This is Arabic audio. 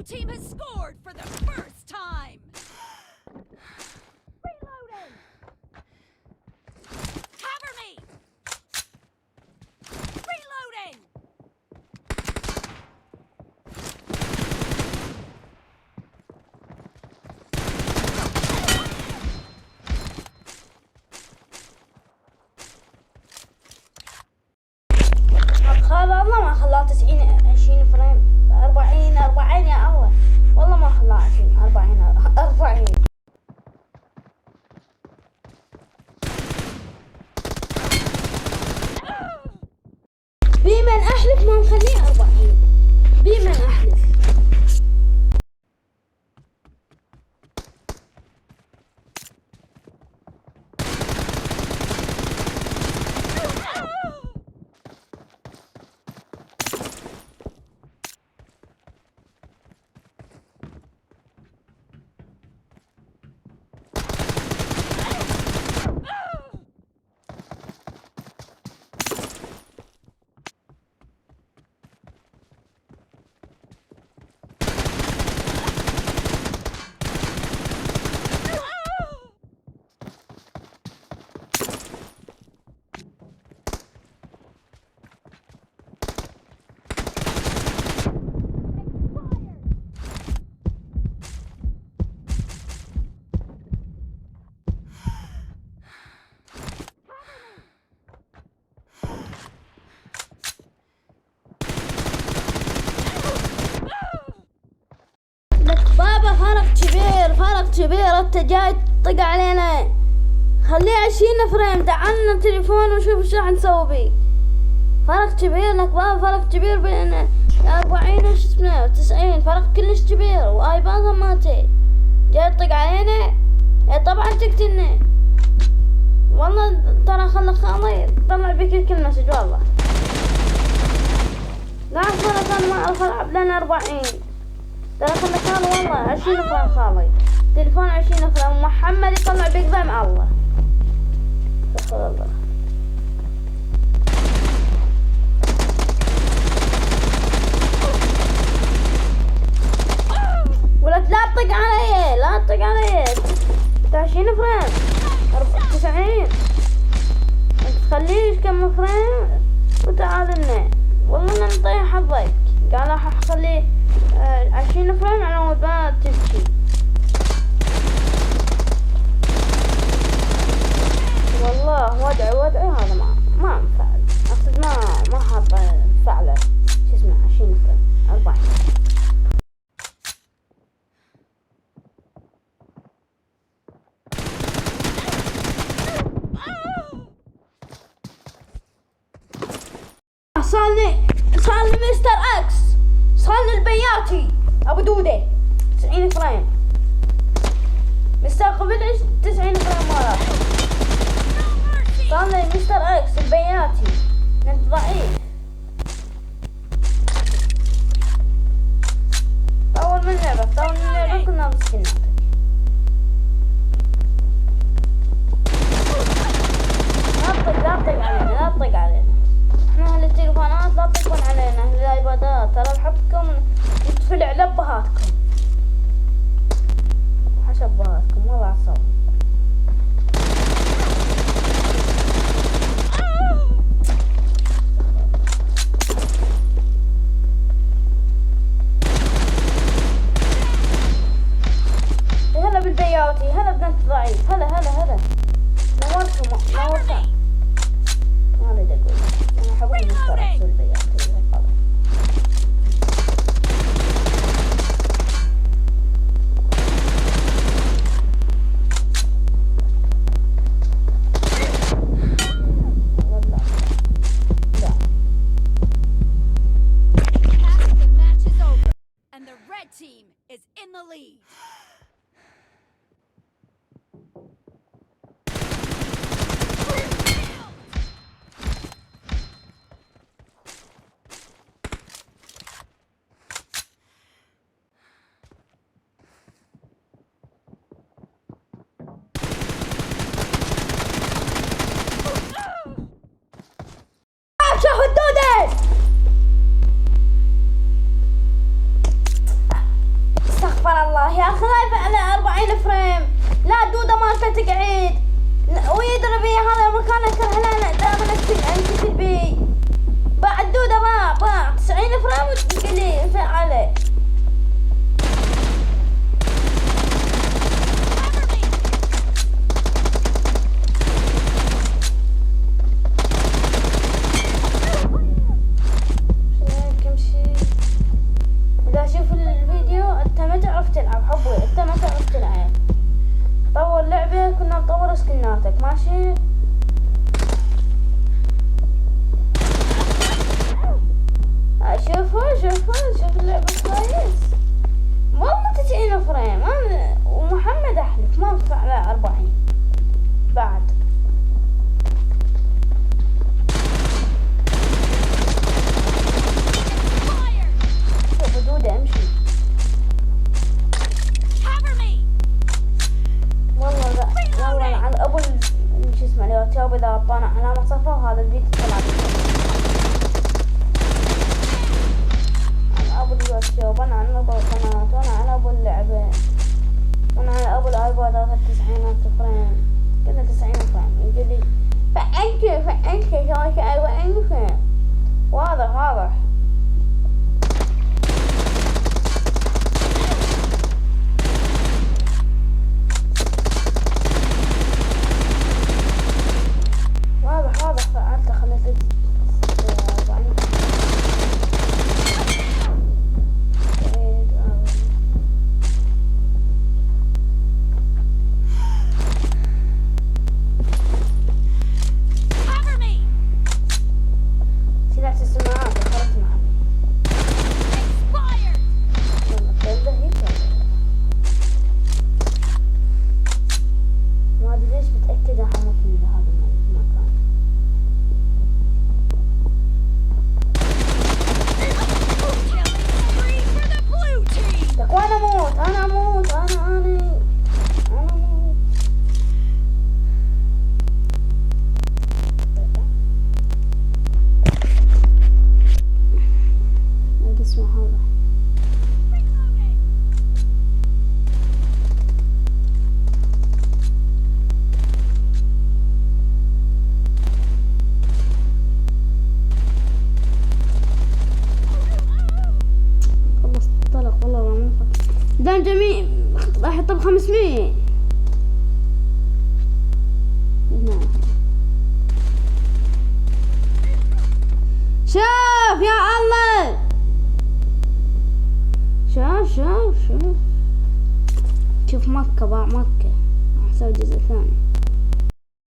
team has scored for the first time. Reloading. Cover me. Reloading. هذا والله ما خلاه 20 فريم 40 يا الله، والله ما خلاه 20 40. بمن احلف ما نخليه 40، بمن احلف. بابا فرق كبير انت جاي تطق علينا، خليه 20 فريم، تعالنا التليفون وشوف ايش راح نسوي بيه. فرق كبير لك بابا، فرق كبير بين 40 وش اسمه 90، فرق كلش كبير، وايباد مالتي جاي تطق علينا. يا طبعا تقتلنا والله، ترى خالي طلع بك كل مسج والله. لا خلاص انا ما اعرف العب لان 40، ترى خالي والله 20 فريم خالي، تليفون 20 فريم، محمد يطلع بك ذا مع الله. استغفر الله. ولك لا تطق علي 20 فريم 90، انت تخليش كم فريم وتعال لنا، والله انا نطيح حظك. قال راح اخليه 20 فريم على مود ما تبكي. والله وضعي هذا ما مفعل، اقصد ما حاط فعله شو اسمه 20 فريم 40. صار لي مستر اكس، صار لي البياتي ابو دوده 90 فريم، مستقبل 90 فريم ورا. صار لي مستر اكس البياتي، انت ضعيف. طول من اللعبة كنا مسكيناتك. لا تطق علينا، احنا هالتليفونات لا تطقون علينا، هالايبادات ترى نحبكم يدفل على بهاتكم، حسب بهاتكم والله عصب. يوتيوب إذا غطينا علامة صفر وهذا الفيديو طلع أنا أبو اليوتيوب، أنا على أبو القناة، وأنا على أبو اللعبة، وأنا على أبو الآيباد هذا 90 فريم كذا 90 فريم يجيلي فأنت شاشة وأنت واضح فعلت خليت Cover me. سلاح السماعات دخلت معي Expired. والله هيك ما ادري ليش متأكدة حمتني لهذا المكان. Killing spree for the blue team. لك وانا اموت انا اموت. اسمه هذا Reloading. خلص طلق والله ما منفك دام جميع راح يطب 500 هنا. شوف يا الله شوف مكة باع مكة راح اسوي جزء ثاني.